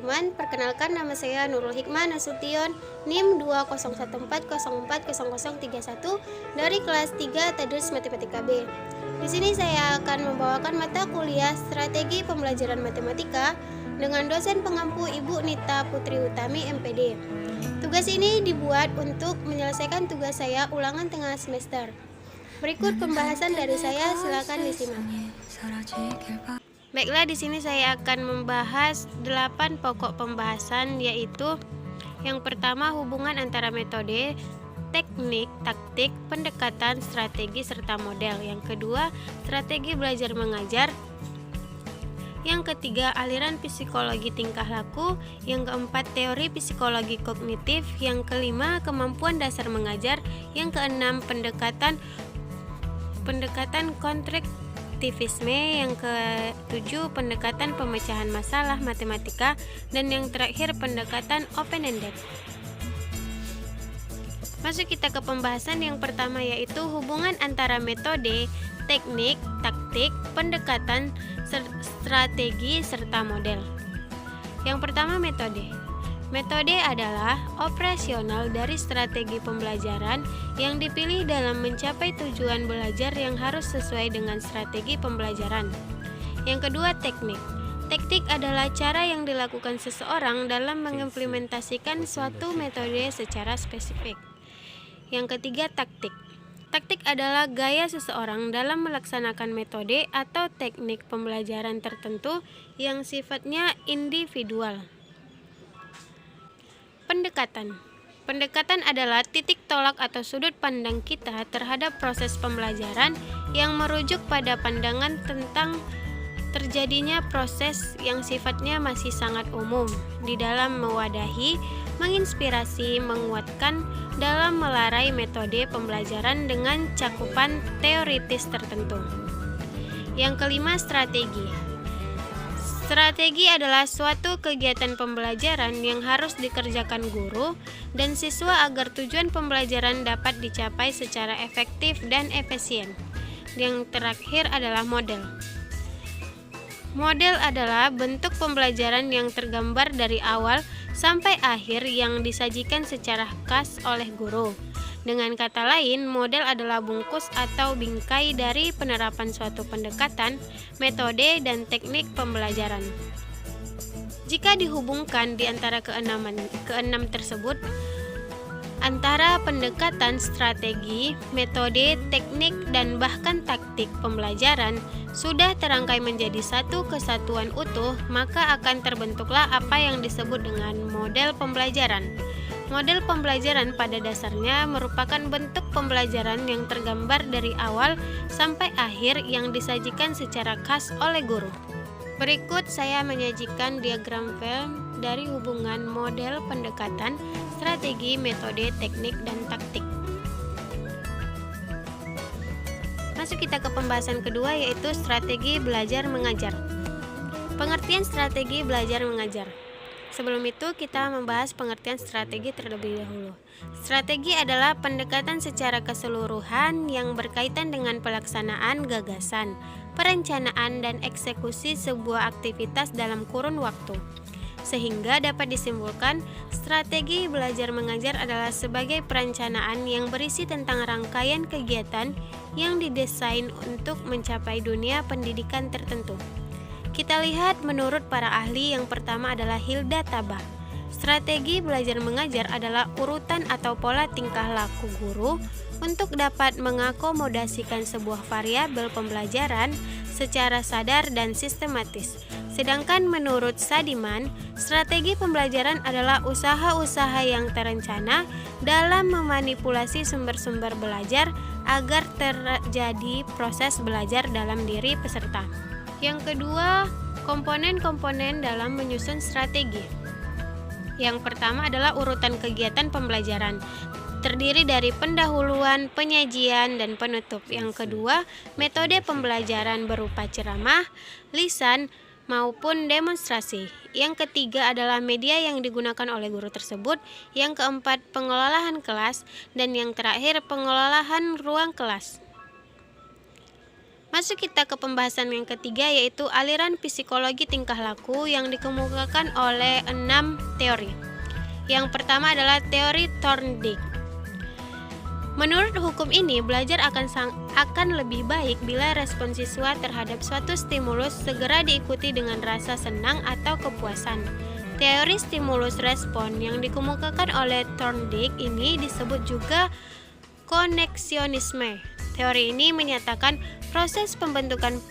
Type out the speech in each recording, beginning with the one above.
teman-teman, perkenalkan nama saya Nurul Hikmah Nasution, NIM 20114000031 dari kelas 3 Tadris Matematika B. Di sini saya akan membawakan mata kuliah Strategi Pembelajaran Matematika dengan dosen pengampu Ibu Nita Putri Utami MPD. Tugas ini dibuat untuk menyelesaikan tugas saya ulangan tengah semester. Berikut pembahasan dari saya, silakan disimak. Baiklah, di sini saya akan membahas 8 pokok pembahasan, yaitu yang pertama hubungan antara metode, teknik, taktik, pendekatan, strategi, serta model. Yang kedua, strategi belajar mengajar. Yang ketiga, aliran psikologi tingkah laku. Yang keempat, teori psikologi kognitif. Yang kelima, kemampuan dasar mengajar. Yang keenam, pendekatan konstruktivisme. Yang ketujuh, pendekatan pemecahan masalah matematika. Dan yang terakhir, pendekatan open-ended. Masuk kita ke pembahasan yang pertama, yaitu hubungan antara metode, teknik, taktik, pendekatan, strategi, serta model. Yang pertama, metode. Metode adalah operasional dari strategi pembelajaran yang dipilih dalam mencapai tujuan belajar yang harus sesuai dengan strategi pembelajaran. Yang kedua, teknik. Teknik adalah cara yang dilakukan seseorang dalam mengimplementasikan suatu metode secara spesifik. Yang ketiga, taktik. Taktik adalah gaya seseorang dalam melaksanakan metode atau teknik pembelajaran tertentu yang sifatnya individual. Pendekatan. Pendekatan adalah titik tolak atau sudut pandang kita terhadap proses pembelajaran yang merujuk pada pandangan tentang terjadinya proses yang sifatnya masih sangat umum di dalam mewadahi, menginspirasi, menguatkan dalam melarai metode pembelajaran dengan cakupan teoritis tertentu. Yang kelima, strategi. Strategi adalah suatu kegiatan pembelajaran yang harus dikerjakan guru dan siswa agar tujuan pembelajaran dapat dicapai secara efektif dan efisien. Yang terakhir adalah model. Model adalah bentuk pembelajaran yang tergambar dari awal sampai akhir yang disajikan secara khas oleh guru. Dengan kata lain, model adalah bungkus atau bingkai dari penerapan suatu pendekatan, metode, dan teknik pembelajaran. Jika dihubungkan di antara keenam tersebut, antara pendekatan, strategi, metode, teknik, dan bahkan taktik pembelajaran sudah terangkai menjadi satu kesatuan utuh, maka akan terbentuklah apa yang disebut dengan model pembelajaran. Model pembelajaran pada dasarnya merupakan bentuk pembelajaran yang tergambar dari awal sampai akhir yang disajikan secara khas oleh guru. Berikut saya menyajikan diagram Venn dari hubungan model, pendekatan, strategi, metode, teknik, dan taktik. Masuk kita ke pembahasan kedua, yaitu strategi belajar mengajar. Pengertian strategi belajar mengajar. Sebelum itu kita membahas pengertian strategi terlebih dahulu. Strategi adalah pendekatan secara keseluruhan yang berkaitan dengan pelaksanaan gagasan, perencanaan, dan eksekusi sebuah aktivitas dalam kurun waktu. Sehingga dapat disimpulkan, strategi belajar mengajar adalah sebagai perencanaan yang berisi tentang rangkaian kegiatan yang didesain untuk mencapai dunia pendidikan tertentu. Kita lihat menurut para ahli, yang pertama adalah Hilda Tabah. Strategi belajar mengajar adalah urutan atau pola tingkah laku guru untuk dapat mengakomodasikan sebuah variabel pembelajaran secara sadar dan sistematis. Sedangkan menurut Sadiman, strategi pembelajaran adalah usaha-usaha yang terencana dalam memanipulasi sumber-sumber belajar agar terjadi proses belajar dalam diri peserta. Yang kedua, komponen-komponen dalam menyusun strategi. Yang pertama adalah urutan kegiatan pembelajaran, terdiri dari pendahuluan, penyajian, dan penutup. Yang kedua, metode pembelajaran berupa ceramah, lisan, maupun demonstrasi. Yang ketiga adalah media yang digunakan oleh guru tersebut. Yang keempat, pengelolaan kelas. Dan yang terakhir, pengelolaan ruang kelas. Masuk kita ke pembahasan yang ketiga, yaitu aliran psikologi tingkah laku yang dikemukakan oleh 6 teori. Yang pertama adalah teori Thorndike. Menurut hukum ini, belajar akan lebih baik bila respon siswa terhadap suatu stimulus segera diikuti dengan rasa senang atau kepuasan. Teori stimulus respon yang dikemukakan oleh Thorndike ini disebut juga koneksionisme. Teori ini menyatakan proses pembentukan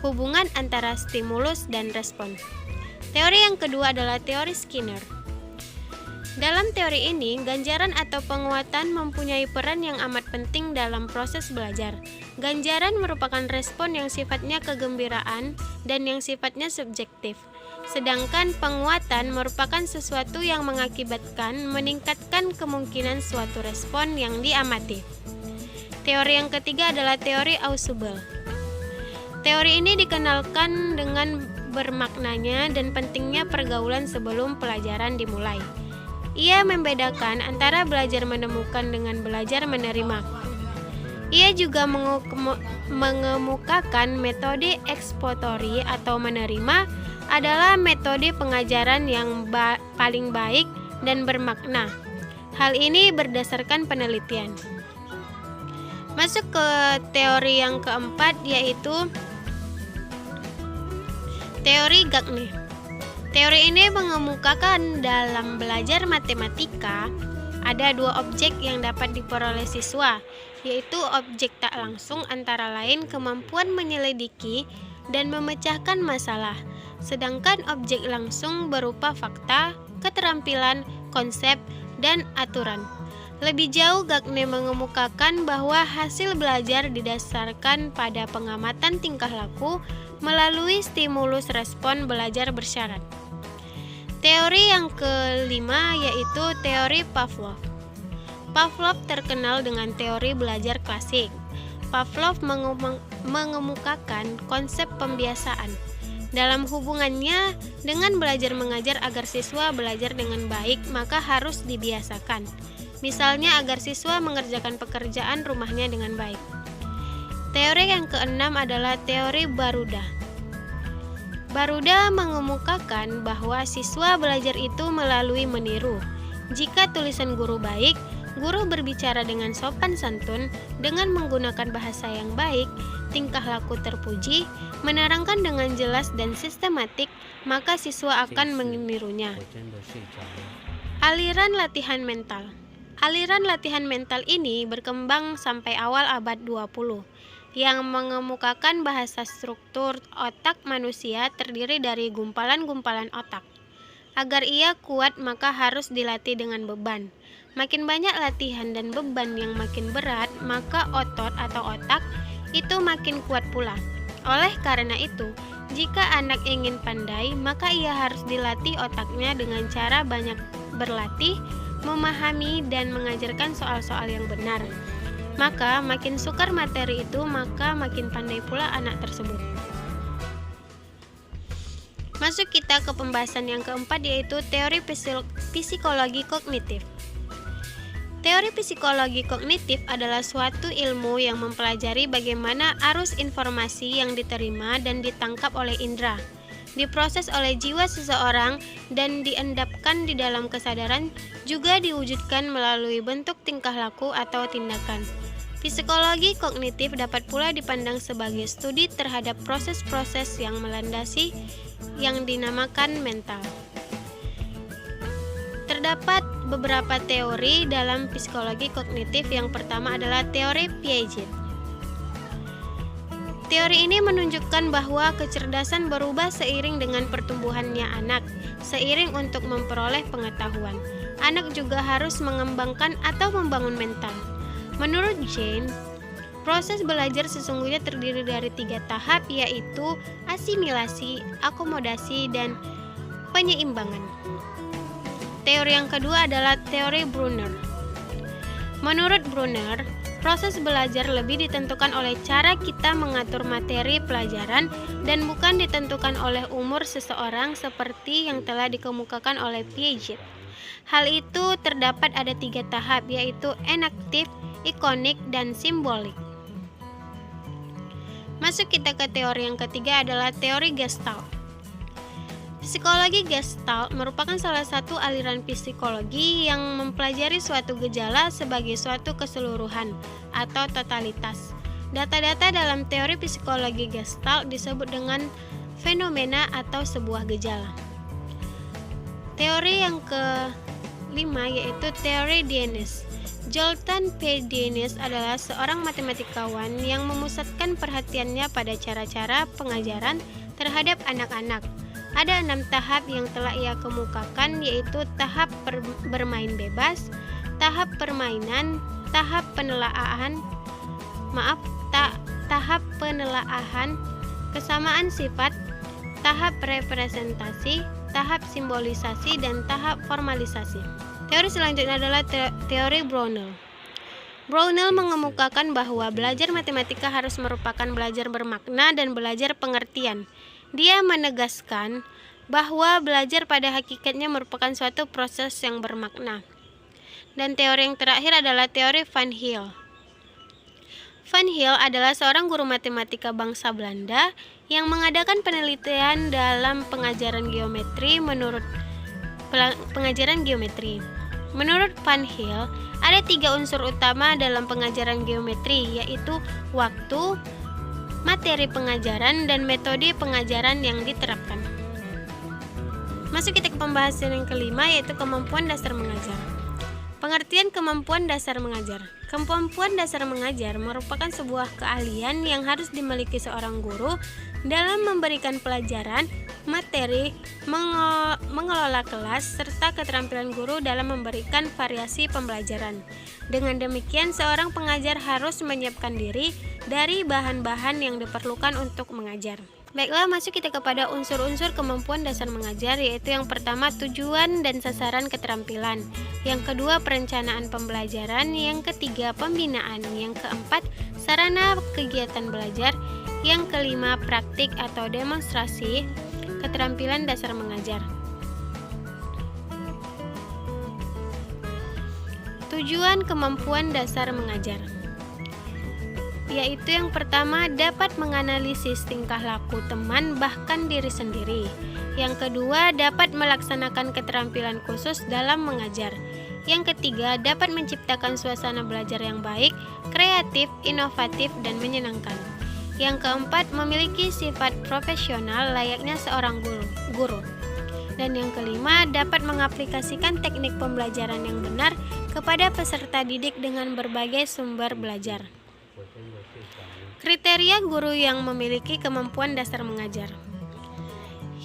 hubungan antara stimulus dan respon. Teori yang kedua adalah teori Skinner. Dalam teori ini, ganjaran atau penguatan mempunyai peran yang amat penting dalam proses belajar. Ganjaran merupakan respon yang sifatnya kegembiraan dan yang sifatnya subjektif. Sedangkan penguatan merupakan sesuatu yang meningkatkan kemungkinan suatu respon yang diamati. Teori yang ketiga adalah teori Ausubel. Teori ini dikenalkan dengan bermaknanya dan pentingnya pergaulan sebelum pelajaran dimulai. Ia membedakan antara belajar menemukan dengan belajar menerima. Ia juga mengemukakan metode ekspositori atau menerima adalah metode pengajaran yang paling baik dan bermakna. Hal ini berdasarkan penelitian. Masuk ke teori yang keempat, yaitu teori Gagne. Teori ini mengemukakan dalam belajar matematika ada dua objek yang dapat diperoleh siswa, yaitu objek tak langsung antara lain kemampuan menyelidiki dan memecahkan masalah, sedangkan objek langsung berupa fakta, keterampilan, konsep, dan aturan. Lebih jauh, Gagne mengemukakan bahwa hasil belajar didasarkan pada pengamatan tingkah laku melalui stimulus respon belajar bersyarat. Teori yang kelima yaitu teori Pavlov. Pavlov terkenal dengan teori belajar klasik. Pavlov mengemukakan konsep pembiasaan dalam hubungannya dengan belajar mengajar. Agar siswa belajar dengan baik, maka harus dibiasakan. Misalnya agar siswa mengerjakan pekerjaan rumahnya dengan baik. Teori yang keenam adalah teori Baruda. Baruda mengemukakan bahwa siswa belajar itu melalui meniru. Jika tulisan guru baik, guru berbicara dengan sopan santun, dengan menggunakan bahasa yang baik, tingkah laku terpuji, menerangkan dengan jelas dan sistematik, maka siswa akan menirunya. Aliran latihan mental. Aliran latihan mental ini berkembang sampai awal abad 20, yang mengemukakan bahasa struktur otak manusia terdiri dari gumpalan-gumpalan otak. Agar ia kuat, maka harus dilatih dengan beban. Makin banyak latihan dan beban yang makin berat, maka otot atau otak itu makin kuat pula. Oleh karena itu, jika anak ingin pandai, maka ia harus dilatih otaknya dengan cara banyak berlatih, memahami dan mengajarkan soal-soal yang benar. Maka makin sukar materi itu, maka makin pandai pula anak tersebut. Masuk kita ke pembahasan yang keempat, yaitu teori psikologi kognitif. Teori psikologi kognitif adalah suatu ilmu yang mempelajari bagaimana arus informasi yang diterima dan ditangkap oleh indera, diproses oleh jiwa seseorang dan diendapkan di dalam kesadaran, juga diwujudkan melalui bentuk tingkah laku atau tindakan. Psikologi kognitif dapat pula dipandang sebagai studi terhadap proses-proses yang melandasi yang dinamakan mental. Terdapat beberapa teori dalam psikologi kognitif. Yang pertama adalah teori Piaget. Teori ini menunjukkan bahwa kecerdasan berubah seiring dengan pertumbuhannya anak. Seiring untuk memperoleh pengetahuan, anak juga harus mengembangkan atau membangun mental. Menurut Jane, proses belajar sesungguhnya terdiri dari 3 tahap, yaitu asimilasi, akomodasi, dan penyeimbangan. Teori yang kedua adalah teori Brunner. Menurut Brunner, proses belajar lebih ditentukan oleh cara kita mengatur materi pelajaran dan bukan ditentukan oleh umur seseorang seperti yang telah dikemukakan oleh Piaget. Hal itu terdapat ada 3 tahap, yaitu enaktif, ikonik, dan simbolik. Masuk kita ke teori yang ketiga adalah teori Gestalt. Psikologi Gestalt merupakan salah satu aliran psikologi yang mempelajari suatu gejala sebagai suatu keseluruhan atau totalitas. Data-data dalam teori psikologi Gestalt disebut dengan fenomena atau sebuah gejala. Teori yang kelima yaitu teori Dionys. Zoltan P. Dionys adalah seorang matematikawan yang memusatkan perhatiannya pada cara-cara pengajaran terhadap anak-anak. Ada 6 tahap yang telah ia kemukakan, yaitu tahap bermain bebas, tahap permainan, tahap penelaahan, kesamaan sifat, tahap representasi, tahap simbolisasi, dan tahap formalisasi. Teori selanjutnya adalah teori Brownell. Brownell mengemukakan bahwa belajar matematika harus merupakan belajar bermakna dan belajar pengertian. Dia menegaskan bahwa belajar pada hakikatnya merupakan suatu proses yang bermakna. Dan teori yang terakhir adalah teori Van Heel. Van Heel adalah seorang guru matematika bangsa Belanda yang mengadakan penelitian dalam pengajaran geometri. Menurut Van Heel, ada 3 unsur utama dalam pengajaran geometri, yaitu waktu, materi pengajaran, dan metode pengajaran yang diterapkan. Masuk kita ke pembahasan yang kelima, yaitu kemampuan dasar mengajar. Pengertian kemampuan dasar mengajar. Kemampuan dasar mengajar merupakan sebuah keahlian yang harus dimiliki seorang guru dalam memberikan pelajaran, materi, mengelola kelas, serta keterampilan guru dalam memberikan variasi pembelajaran. Dengan demikian, seorang pengajar harus menyiapkan diri dari bahan-bahan yang diperlukan untuk mengajar. Baiklah, masuk kita kepada unsur-unsur kemampuan dasar mengajar, yaitu yang pertama tujuan dan sasaran keterampilan, yang kedua perencanaan pembelajaran, yang ketiga pembinaan, yang keempat sarana kegiatan belajar, yang kelima praktik atau demonstrasi keterampilan dasar mengajar. Tujuan kemampuan dasar mengajar, yaitu yang pertama dapat menganalisis tingkah laku teman bahkan diri sendiri. Yang kedua dapat melaksanakan keterampilan khusus dalam mengajar. Yang ketiga dapat menciptakan suasana belajar yang baik, kreatif, inovatif, dan menyenangkan. Yang keempat memiliki sifat profesional layaknya seorang guru. Dan yang kelima dapat mengaplikasikan teknik pembelajaran yang benar kepada peserta didik dengan berbagai sumber belajar. Kriteria guru yang memiliki kemampuan dasar mengajar.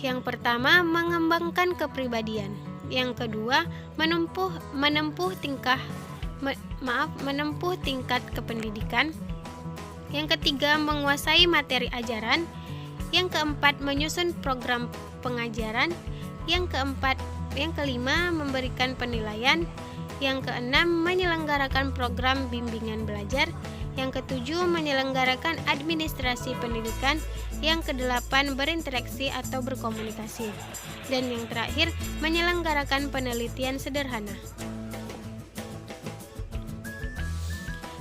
Yang pertama, mengembangkan kepribadian. Yang kedua, menempuh tingkat kependidikan. Yang ketiga, menguasai materi ajaran. Yang keempat, menyusun program pengajaran. Yang kelima, memberikan penilaian. Yang keenam, menyelenggarakan program bimbingan belajar. Yang ketujuh, menyelenggarakan administrasi pendidikan. Yang kedelapan, berinteraksi atau berkomunikasi. Dan yang terakhir, menyelenggarakan penelitian sederhana.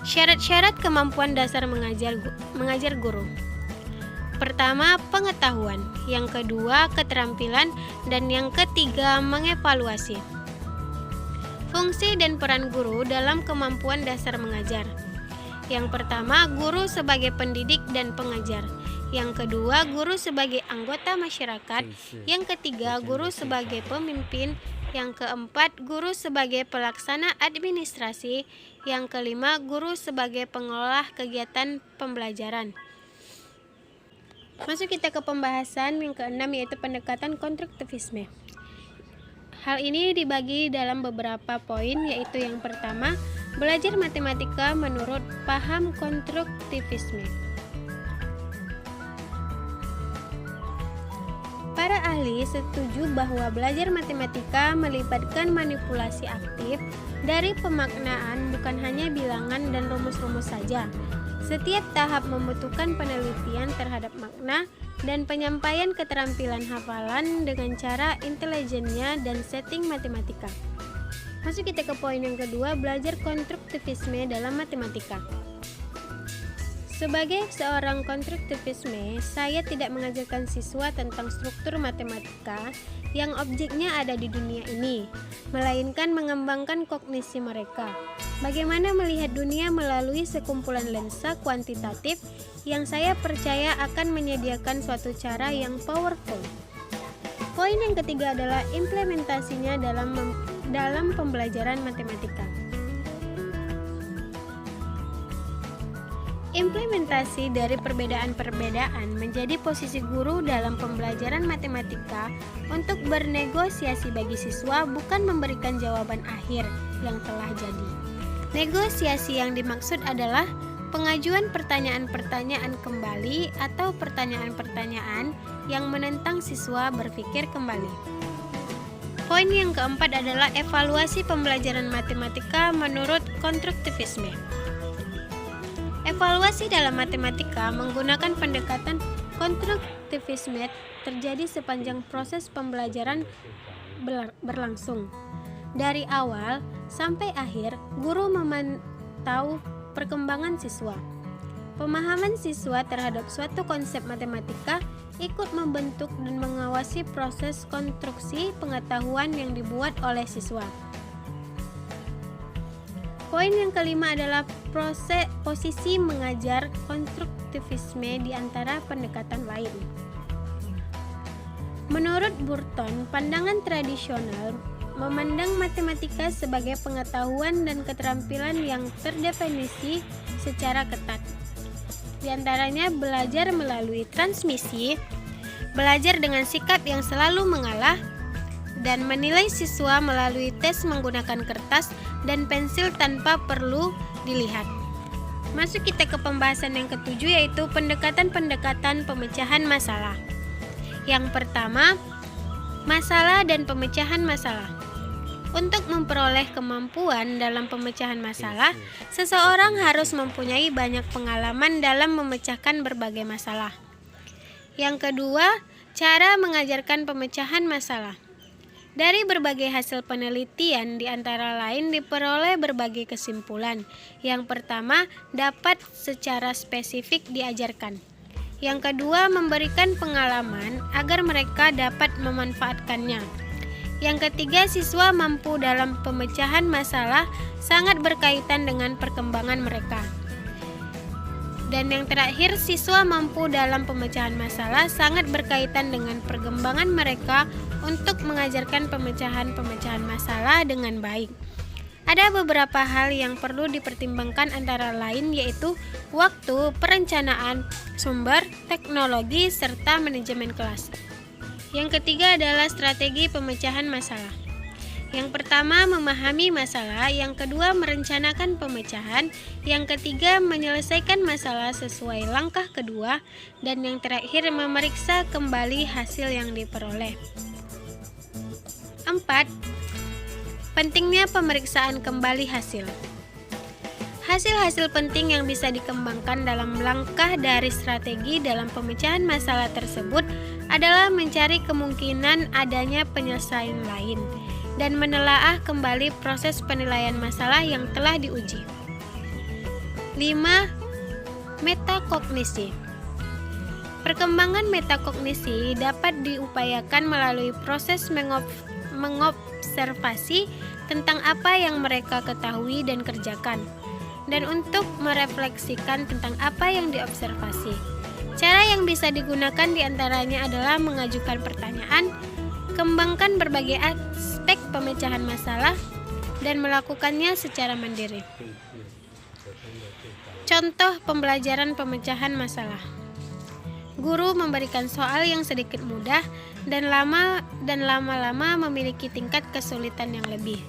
Syarat-syarat kemampuan dasar mengajar guru. Pertama, pengetahuan. Yang kedua, keterampilan. Dan yang ketiga, mengevaluasi. Fungsi dan peran guru dalam kemampuan dasar mengajar. Yang pertama, guru sebagai pendidik dan pengajar. Yang kedua, guru sebagai anggota masyarakat. Yang ketiga, guru sebagai pemimpin. Yang keempat, guru sebagai pelaksana administrasi. Yang kelima, guru sebagai pengelola kegiatan pembelajaran. Masuk kita ke pembahasan yang keenam, yaitu pendekatan konstruktivisme. Hal ini dibagi dalam beberapa poin, yaitu yang pertama, belajar matematika menurut paham konstruktivisme. Para ahli setuju bahwa belajar matematika melibatkan manipulasi aktif dari pemaknaan, bukan hanya bilangan dan rumus-rumus saja. Setiap tahap membutuhkan penelitian terhadap makna dan penyampaian keterampilan hafalan dengan cara intelijennya dan setting matematika. Masuk kita ke poin yang kedua, belajar konstruktivisme dalam matematika. Sebagai seorang konstruktivisme, saya tidak mengajarkan siswa tentang struktur matematika yang objeknya ada di dunia ini, melainkan mengembangkan kognisi mereka. Bagaimana melihat dunia melalui sekumpulan lensa kuantitatif yang saya percaya akan menyediakan suatu cara yang powerful. Poin yang ketiga adalah implementasinya dalam pembelajaran matematika. Implementasi dari perbedaan-perbedaan menjadi posisi guru dalam pembelajaran matematika untuk bernegosiasi bagi siswa bukan memberikan jawaban akhir yang telah jadi. Negosiasi yang dimaksud adalah pengajuan pertanyaan-pertanyaan kembali atau pertanyaan-pertanyaan yang menentang siswa berpikir kembali. Poin yang keempat adalah evaluasi pembelajaran matematika menurut konstruktivisme. Evaluasi dalam matematika menggunakan pendekatan konstruktivisme terjadi sepanjang proses pembelajaran berlangsung. Dari awal sampai akhir, guru memantau perkembangan siswa. Pemahaman siswa terhadap suatu konsep matematika ikut membentuk dan mengawasi proses konstruksi pengetahuan yang dibuat oleh siswa. Poin yang kelima adalah posisi mengajar konstruktivisme di antara pendekatan lain. Menurut Burton, pandangan tradisional memandang matematika sebagai pengetahuan dan keterampilan yang terdefinisi secara ketat. Di antaranya belajar melalui transmisi, belajar dengan sikap yang selalu mengalah, dan menilai siswa melalui tes menggunakan kertas dan pensil tanpa perlu dilihat. Masuk kita ke pembahasan yang ketujuh, yaitu pendekatan-pendekatan pemecahan masalah. Yang pertama, masalah dan pemecahan masalah. Untuk memperoleh kemampuan dalam pemecahan masalah, seseorang harus mempunyai banyak pengalaman dalam memecahkan berbagai masalah. Yang kedua, cara mengajarkan pemecahan masalah. Dari berbagai hasil penelitian, di antara lain diperoleh berbagai kesimpulan. Yang pertama, dapat secara spesifik diajarkan. Yang kedua, memberikan pengalaman agar mereka dapat memanfaatkannya. Yang ketiga, siswa mampu dalam pemecahan masalah sangat berkaitan dengan perkembangan mereka. Dan yang terakhir, siswa mampu dalam pemecahan masalah sangat berkaitan dengan perkembangan mereka untuk mengajarkan pemecahan-pemecahan masalah dengan baik. Ada beberapa hal yang perlu dipertimbangkan, antara lain yaitu waktu, perencanaan, sumber, teknologi, serta manajemen kelas. Yang ketiga adalah strategi pemecahan masalah. Yang pertama, memahami masalah. Yang kedua, merencanakan pemecahan. Yang ketiga, menyelesaikan masalah sesuai langkah kedua. Dan yang terakhir, memeriksa kembali hasil yang diperoleh. 4. Pentingnya pemeriksaan kembali hasil. Hasil-hasil penting yang bisa dikembangkan dalam langkah dari strategi dalam pemecahan masalah tersebut adalah mencari kemungkinan adanya penyelesaian lain dan menelaah kembali proses penilaian masalah yang telah diuji. 5. Metakognisi. Perkembangan metakognisi dapat diupayakan melalui proses mengobservasi tentang apa yang mereka ketahui dan kerjakan, dan untuk merefleksikan tentang apa yang diobservasi. Cara yang bisa digunakan diantaranya adalah mengajukan pertanyaan, kembangkan berbagai aspek pemecahan masalah, dan melakukannya secara mandiri. Contoh pembelajaran pemecahan masalah. Guru memberikan soal yang sedikit mudah dan lama-lama memiliki tingkat kesulitan yang lebih.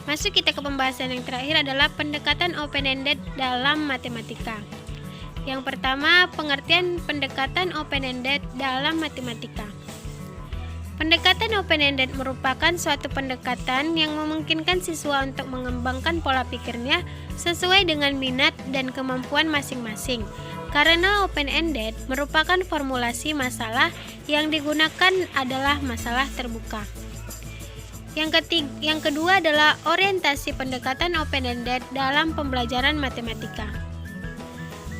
Masuk kita ke pembahasan yang terakhir adalah pendekatan open-ended dalam matematika. Yang pertama, pengertian pendekatan open-ended dalam matematika. Pendekatan open-ended merupakan suatu pendekatan yang memungkinkan siswa untuk mengembangkan pola pikirnya sesuai dengan minat dan kemampuan masing-masing. Karena open-ended merupakan formulasi masalah yang digunakan adalah masalah terbuka. Yang kedua adalah orientasi pendekatan open-ended dalam pembelajaran matematika.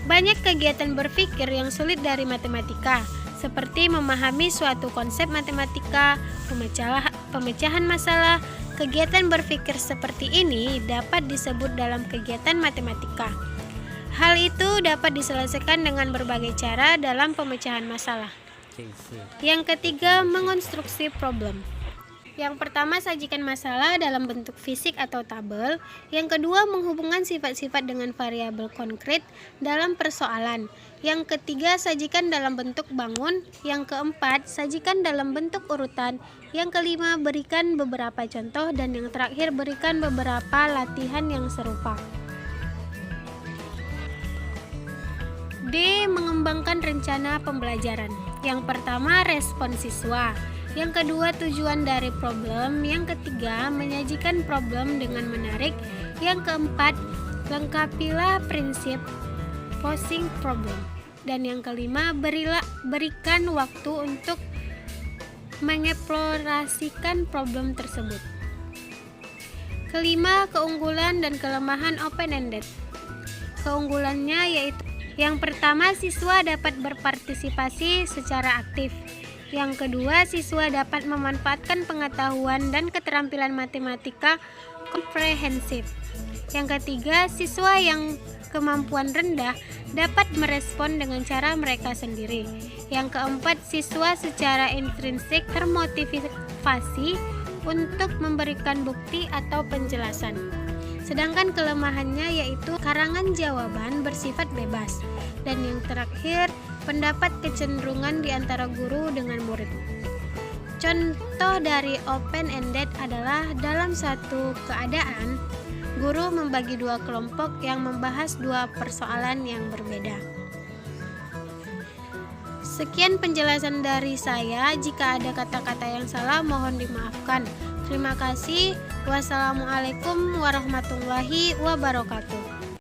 Banyak kegiatan berpikir yang sulit dari matematika, seperti memahami suatu konsep matematika, pemecahan masalah. Kegiatan berpikir seperti ini dapat disebut dalam kegiatan matematika. Hal itu dapat diselesaikan dengan berbagai cara dalam pemecahan masalah. Yang ketiga, mengonstruksi problem. Yang pertama, sajikan masalah dalam bentuk fisik atau tabel. Yang kedua, menghubungkan sifat-sifat dengan variabel konkret dalam persoalan. Yang ketiga, sajikan dalam bentuk bangun. Yang keempat, sajikan dalam bentuk urutan. Yang kelima, berikan beberapa contoh. Dan yang terakhir, berikan beberapa latihan yang serupa. D. Mengembangkan rencana pembelajaran. Yang pertama, respon siswa. Yang kedua, tujuan dari problem. Yang ketiga, menyajikan problem dengan menarik. Yang keempat, lengkapilah prinsip posing problem. Dan yang kelima, berikan waktu untuk mengeksplorasikan problem tersebut. Kelima, keunggulan dan kelemahan open-ended. Keunggulannya yaitu yang pertama, siswa dapat berpartisipasi secara aktif. Yang kedua, siswa dapat memanfaatkan pengetahuan dan keterampilan matematika komprehensif. Yang ketiga, siswa yang kemampuan rendah dapat merespon dengan cara mereka sendiri. Yang keempat, siswa secara intrinsik termotivasi untuk memberikan bukti atau penjelasan. Sedangkan kelemahannya yaitu karangan jawaban bersifat bebas. Dan yang terakhir, pendapat kecenderungan di antara guru dengan murid. Contoh dari open-ended adalah dalam satu keadaan, guru membagi dua kelompok yang membahas dua persoalan yang berbeda. Sekian penjelasan dari saya. Jika ada kata-kata yang salah, mohon dimaafkan. Terima kasih. Wassalamualaikum warahmatullahi wabarakatuh.